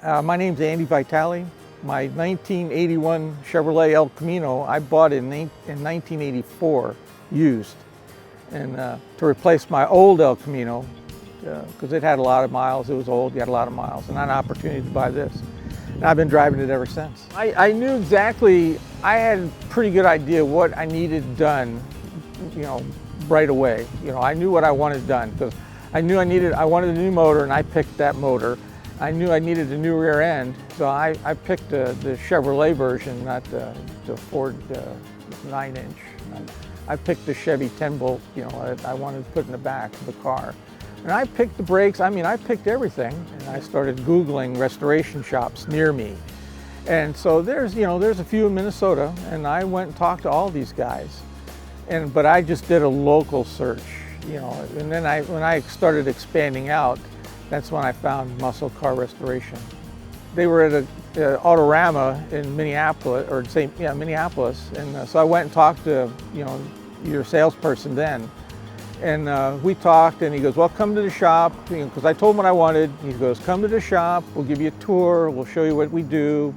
My name's Andy Vitale. My 1981 Chevrolet El Camino I bought in 1984, used, and to replace my old El Camino, because it had a lot of miles. It was old, it had a lot of miles, and I had an opportunity to buy this. And I've been driving it ever since. I knew exactly, I had a pretty good idea what I needed done, right away. I knew what I wanted done, because I wanted a new motor, and I picked that motor. I knew I needed a new rear end, so I picked the Chevrolet version, not the Ford 9-inch. I picked the Chevy 10-bolt, I wanted to put in the back of the car. And I picked the brakes, I picked everything. And I started Googling restoration shops near me. And so there's a few in Minnesota, and I went and talked to all these guys. But I just did a local search, and then when I started expanding out, that's when I found Muscle Car Restoration. They were at a Autorama in Minneapolis, Minneapolis, and so I went and talked to your salesperson then, and we talked, and he goes, "Well, come to the shop," because I told him what I wanted. He goes, "Come to the shop. We'll give you a tour. We'll show you what we do,"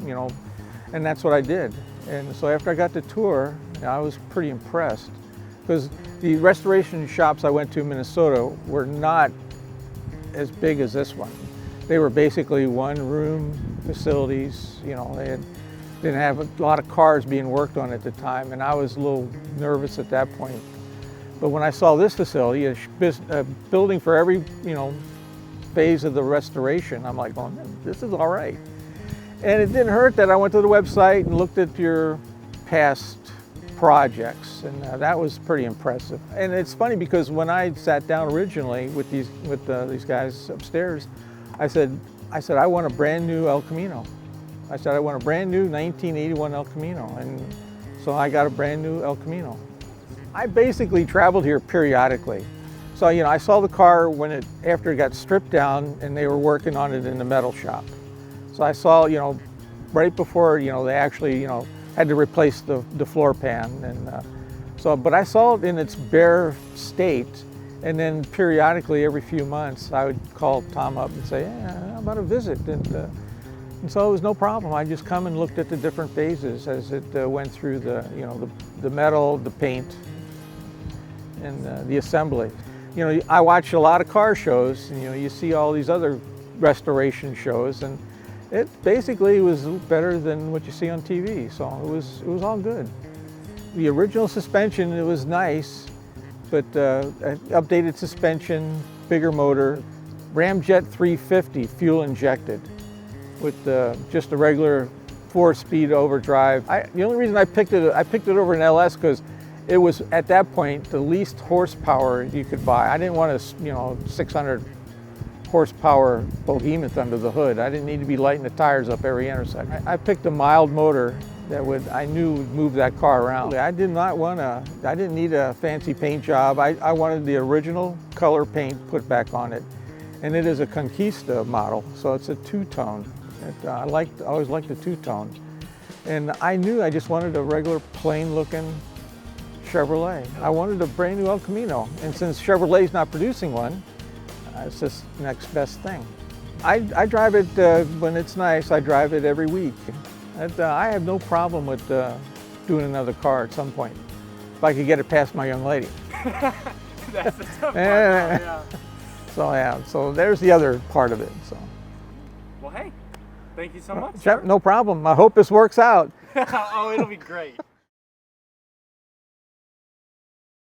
and that's what I did. And so after I got the tour, I was pretty impressed, because the restoration shops I went to in Minnesota were not as big as this one. They were basically one-room facilities. They didn't have a lot of cars being worked on at the time, and I was a little nervous at that point. But when I saw this facility, a building for every phase of the restoration, I'm like, "Oh, this is all right." And it didn't hurt that I went to the website and looked at your past projects, and that was pretty impressive. And it's funny, because when I sat down originally with these guys upstairs, I said I want a brand new El Camino. I said I want a brand new 1981 El Camino, and so I got a brand new El Camino. I basically traveled here periodically. So I saw the car after it got stripped down, and they were working on it in the metal shop. So I saw right before they actually had to replace the floor pan, and but I saw it in its bare state, and then periodically every few months I would call Tom up and say, "Yeah, how about a visit?" And so it was no problem. I just come and looked at the different phases as it went through the metal, the paint, and the assembly. I watch a lot of car shows, and you see all these other restoration shows, and it basically was better than what you see on TV, so it was all good. The original suspension, it was nice, but updated suspension, bigger motor, Ramjet 350 fuel injected with just a regular 4-speed overdrive. The only reason I picked it over an LS, because it was at that point the least horsepower you could buy. I didn't want a 600 horsepower behemoth under the hood. I didn't need to be lighting the tires up every intersection. I picked a mild motor that I knew would move that car around. I didn't need a fancy paint job. I wanted the original color paint put back on it. And it is a Conquista model, so it's a two-tone. I always liked the two-tone. And I knew I just wanted a regular plain-looking Chevrolet. I wanted a brand new El Camino, and since Chevrolet's not producing one, it's just the next best thing. I drive it when it's nice. I drive it every week. I have no problem with doing another car at some point, if I could get it past my young lady. That's the tough part, yeah. So there's the other part of it. So. Well, hey, thank you so much. No problem. I hope this works out. Oh, it'll be great.